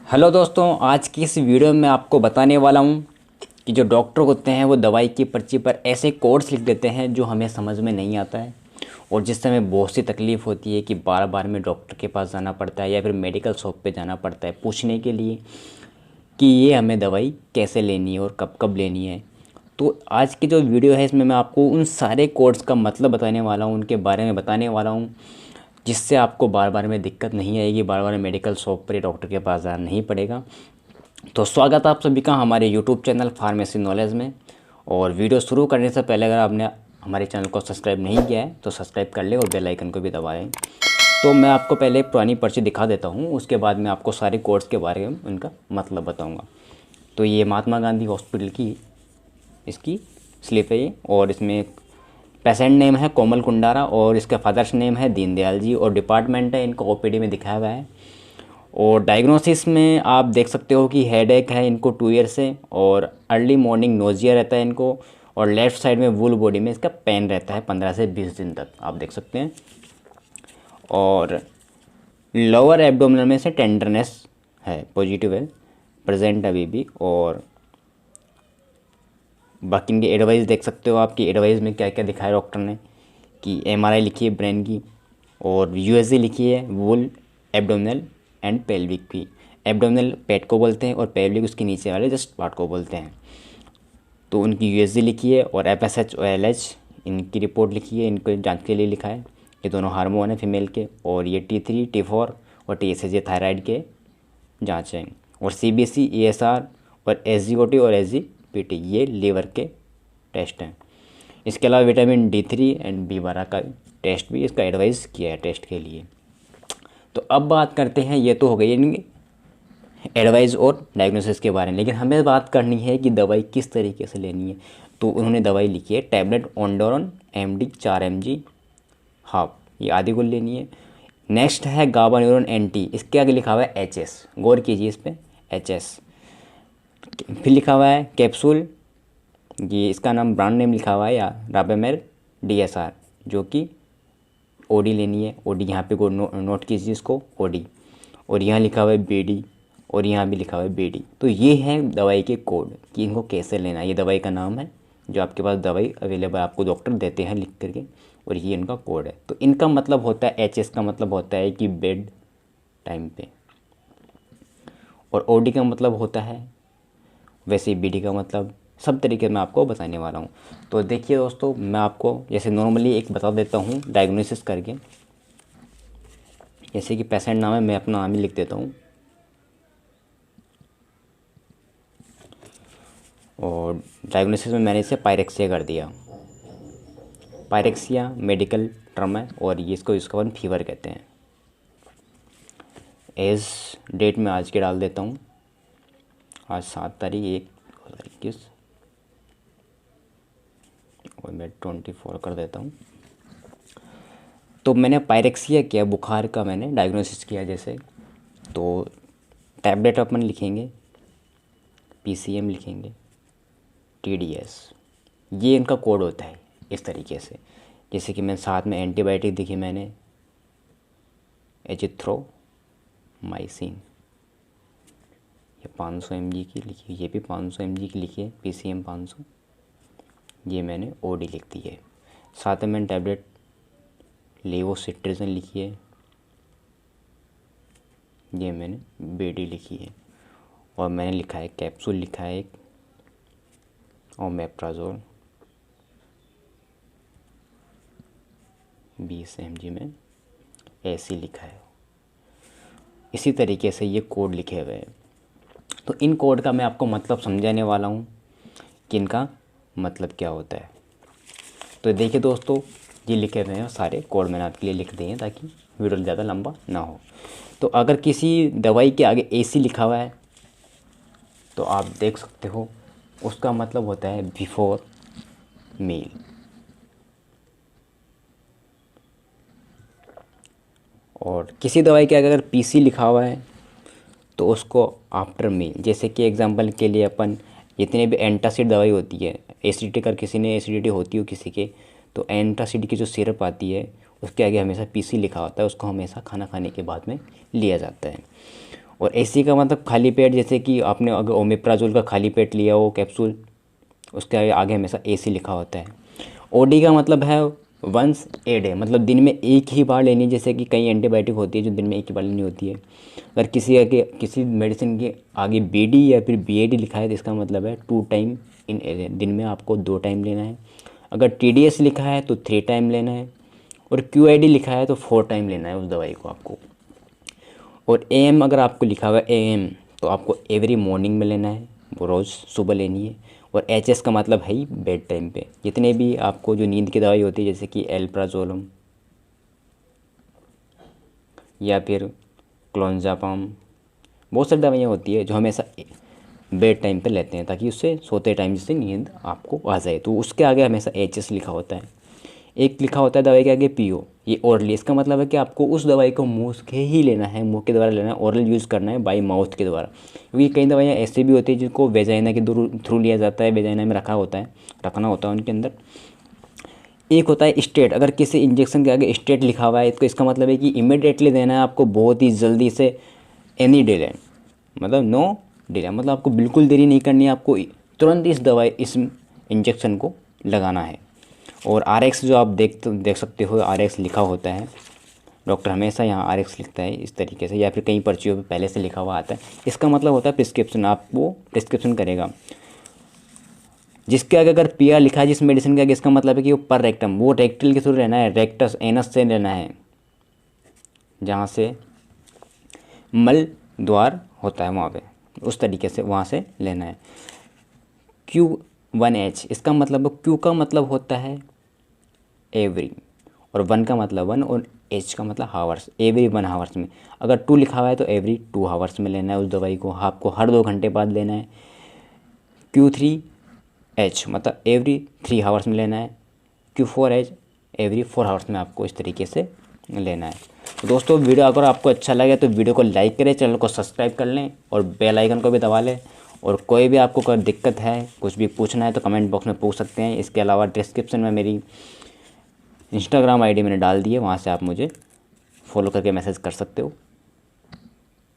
Hello दोस्तों, आज की इस वीडियो में आपको बताने वाला हूँ कि जो डॉक्टर होते हैं वो दवाई की पर्ची पर ऐसे कोड्स लिख देते हैं जो हमें समझ में नहीं आता है और जिससे हमें बहुत सी तकलीफ़ होती है कि बार बार में डॉक्टर के पास जाना पड़ता है या फिर मेडिकल शॉप पे जाना पड़ता है पूछने के लिए कि ये हमें दवाई कैसे लेनी है और कब कब लेनी है। तो आज की जो वीडियो है इसमें मैं आपको उन सारे कोड्स का मतलब बताने वाला हूँ, उनके बारे में बताने वाला हूँ, जिससे आपको बार बार में दिक्कत नहीं आएगी, बार बार मेडिकल शॉप पर या डॉक्टर के पास जाना नहीं पड़ेगा। तो स्वागत है आप सभी का हमारे यूट्यूब चैनल फार्मेसी नॉलेज में। और वीडियो शुरू करने से पहले अगर आपने हमारे चैनल को सब्सक्राइब नहीं किया है तो सब्सक्राइब कर ले और बेल आइकन को भी दबाएं। तो मैं आपको पहले एक पुरानी पर्ची दिखा देता हूँ, उसके बाद मैं आपको सारे कोर्स के बारे में उनका मतलब बताऊँगा। तो ये महात्मा गांधी हॉस्पिटल की इसकी स्लिप है ये, और इसमें पेशेंट नेम है कोमल कुंडारा और इसका फादर्स नेम है दीनदयाल जी और डिपार्टमेंट है इनको ओपीडी में दिखाया हुआ है। और डायग्नोसिस में आप देख सकते हो कि हेडेक है इनको 2 ईयर से, और अर्ली मॉर्निंग नोजिया रहता है इनको, और लेफ़्ट साइड में वुल बॉडी में इसका पेन रहता है 15 से 20 दिन तक, आप देख सकते हैं। और लोअर एब्डोमिनल में से टेंडरनेस है, पॉजिटिव है, प्रेजेंट अभी भी। और बाकी इनकी एडवाइस देख सकते हो, आपकी एडवाइस में क्या क्या दिखाया डॉक्टर ने कि एमआरआई लिखी है ब्रेन की, और यूएसजी लिखी है वुल एब्डोमिनल एंड पेल्विक भी। एब्डोमिनल पेट को बोलते हैं और पेल्विक उसके नीचे वाले जस्ट पार्ट को बोलते हैं। तो उनकी यूएसजी लिखी है और एफएसएच और एलएच इनकी रिपोर्ट लिखी है, इनको जांच के लिए लिखा है। ये दोनों हार्मोन है फीमेल के, और ये T3 T4 और TSH ये थायराइड के जाँच हैं। और CBC ESR और SGOT और SGPT ये लीवर के टेस्ट हैं। इसके अलावा विटामिन D3 एंड B12 का टेस्ट भी इसका एडवाइस किया है टेस्ट के लिए। तो अब बात करते हैं, ये तो हो गई इनकी एडवाइस और डायग्नोसिस के बारे में, लेकिन हमें बात करनी है कि दवाई किस तरीके से लेनी है। तो उन्होंने दवाई लिखी है टैबलेट ऑन्डोरॉन MD 4 mg हाफ, ये आधी गोली लेनी है। नेक्स्ट है गाबान्यूरॉन NT, इसके आगे लिखा हुआ है HS, गौर कीजिए इस पर HS। फिर लिखा हुआ है कैप्सूल, ये इसका नाम ब्रांड नेम लिखा हुआ है या राबेमेर DSR, जो कि OD लेनी है। OD यहाँ पे नोट कीजिए इसको OD, और यहाँ लिखा हुआ है BD और यहाँ भी लिखा हुआ है BD। तो ये है दवाई के कोड कि इनको कैसे लेना है। ये दवाई का नाम है जो आपके पास दवाई अवेलेबल आपको डॉक्टर देते हैं लिख करके, और ये इनका कोड है। तो इनका मतलब होता है HS का मतलब होता है कि बेड टाइम पे, और OD का मतलब होता है वैसे ही BD का मतलब, सब तरीके मैं आपको बताने वाला हूँ। तो देखिए दोस्तों, मैं आपको जैसे नॉर्मली एक बता देता हूँ डायग्नोसिस करके। जैसे कि पेशेंट नाम है, मैं अपना नाम ही लिख देता हूँ। और डायग्नोसिस में मैंने इसे पायरेक्सिया कर दिया। पायरेक्सिया मेडिकल टर्म है और ये इसका वन फीवर कहते हैं। एज डेट में आज के डाल देता हूँ, आज 7 तारीख 1 2021, और मैं 24 कर देता हूँ। तो मैंने पायरेक्सिया किया, बुखार का मैंने डायग्नोसिस किया जैसे। तो टैबलेट अपन लिखेंगे, PCM लिखेंगे, TDS, ये इनका कोड होता है इस तरीके से। जैसे कि मैंने साथ में एंटीबायोटिक दिखी मैंने, एजिथ्रोमाइसिन, ये 500 mg की लिखी, ये भी 500 mg की लिखी है, PCM 500, ये मैंने OD लिख दी है। साथ में मैंने टैबलेट लेवोसिट्रिजन लिखी है, ये मैंने BD लिखी है। और मैंने लिखा है कैप्सूल लिखा है एक, और मेप्राजोल 20 mg में ऐसे लिखा है। इसी तरीके से ये कोड लिखे हुए हैं। तो इन कोड का मैं आपको मतलब समझाने वाला हूँ कि इनका मतलब क्या होता है। तो देखिए दोस्तों, ये लिखे हुए हैं सारे कोड, मैंने आपके लिए लिख दिए हैं ताकि वीडियो ज़्यादा लंबा ना हो। तो अगर किसी दवाई के आगे AC लिखा हुआ है तो आप देख सकते हो उसका मतलब होता है बिफोर मील। और किसी दवाई के अगर PC लिखा हुआ है तो उसको आफ्टर मील। जैसे कि एग्जांपल के लिए अपन जितने भी एंटासिड दवाई होती है, एसिडिटी कर किसी ने एसिडिटी होती हो किसी के, तो एंटासिड की जो सिरप आती है उसके आगे हमेशा PC लिखा होता है, उसको हमेशा खाना खाने के बाद में लिया जाता है। और एसी का मतलब खाली पेट, जैसे कि आपने अगर ओमेप्राजोल का खाली पेट लिया हो कैप्सूल, उसके आगे हमेशा एसी लिखा होता है। ओडी का मतलब है वंस ए डे, मतलब दिन में एक ही बार लेनी है। जैसे कि कई एंटीबायोटिक होती है जो दिन में एक ही बार लेनी होती है। अगर किसी मेडिसिन के आगे बीडी या फिर बीएडी लिखा है तो इसका मतलब है 2 टाइम इन ए डे, दिन में आपको 2 टाइम लेना है। अगर टीडीएस लिखा है तो 3 टाइम लेना है, और क्यूआईडी लिखा है तो 4 टाइम लेना है उस दवाई को आपको। और एएम अगर आपको लिखा हुआ है एएम तो आपको एवरी मॉर्निंग में लेना है, वो रोज़ सुबह लेनी है। और एचएस का मतलब है ही बेड टाइम पे। जितने भी आपको जो नींद की दवाई होती है जैसे कि एल्प्राजोलम या फिर क्लोंजापाम, बहुत सारी दवाइयाँ होती है जो हमेशा बेड टाइम पे लेते हैं ताकि उससे सोते टाइम जिससे नींद आपको आ जाए, तो उसके आगे हमेशा एचएस लिखा होता है। एक लिखा होता है दवाई के आगे पीओ, ये ओरली। इसका मतलब है कि आपको उस दवाई को मुंह के ही लेना है, मुंह के द्वारा लेना है, ओरल यूज़ करना है बाई माउथ के द्वारा। क्योंकि कई दवाइयाँ ऐसी भी होती है जिनको वेजाइना के थ्रू लिया जाता है, वेजाइना में रखना होता है उनके अंदर। एक होता है स्टेट, अगर किसी इंजेक्शन के आगे स्टेट लिखा हुआ है तो इसका मतलब है कि इमिडिएटली देना है आपको, बहुत ही जल्दी से, एनी डिले, मतलब नो डिले, मतलब आपको बिल्कुल देरी नहीं करनी है, आपको तुरंत इस इंजेक्शन को लगाना है। और आरएक्स जो आप देख सकते हो, आरएक्स लिखा होता है, डॉक्टर हमेशा यहाँ आरएक्स लिखता है इस तरीके से, या फिर कई पर्चियों पे पहले से लिखा हुआ आता है। इसका मतलब होता है प्रिस्क्रिप्शन, आपको प्रिस्क्रिप्शन करेगा। जिसके आगे अगर पीआर लिखा है जिस मेडिसिन के आगे, इसका मतलब है कि वो पर रेक्टम, वो रेक्टल के थ्रू लेना है, रेक्टस एनस से लेना है, जहाँ से मल द्वार होता है वहाँ पे, उस तरीके से वहाँ से लेना है। Q1H, इसका मतलब Q का मतलब होता है एवरी, और 1 का मतलब 1, और H का मतलब हावर्स, एवरी 1 हावर्स में। अगर 2 लिखा हुआ है तो एवरी 2 हावर्स में लेना है उस दवाई को, आपको हर 2 घंटे बाद लेना है। Q3H मतलब एवरी 3 हावर्स में लेना है। Q4H एवरी 4 हावर्स में आपको इस तरीके से लेना है। तो दोस्तों वीडियो अगर आपको अच्छा लगे तो वीडियो को लाइक करें, चैनल को सब्सक्राइब कर लें और बेल आइकन को भी दबा लें। और कोई भी आपको कोई दिक्कत है, कुछ भी पूछना है तो कमेंट बॉक्स में पूछ सकते हैं। इसके अलावा डिस्क्रिप्शन में मेरी इंस्टाग्राम आईडी मैंने डाल दी है, वहाँ से आप मुझे फॉलो करके मैसेज कर सकते हो।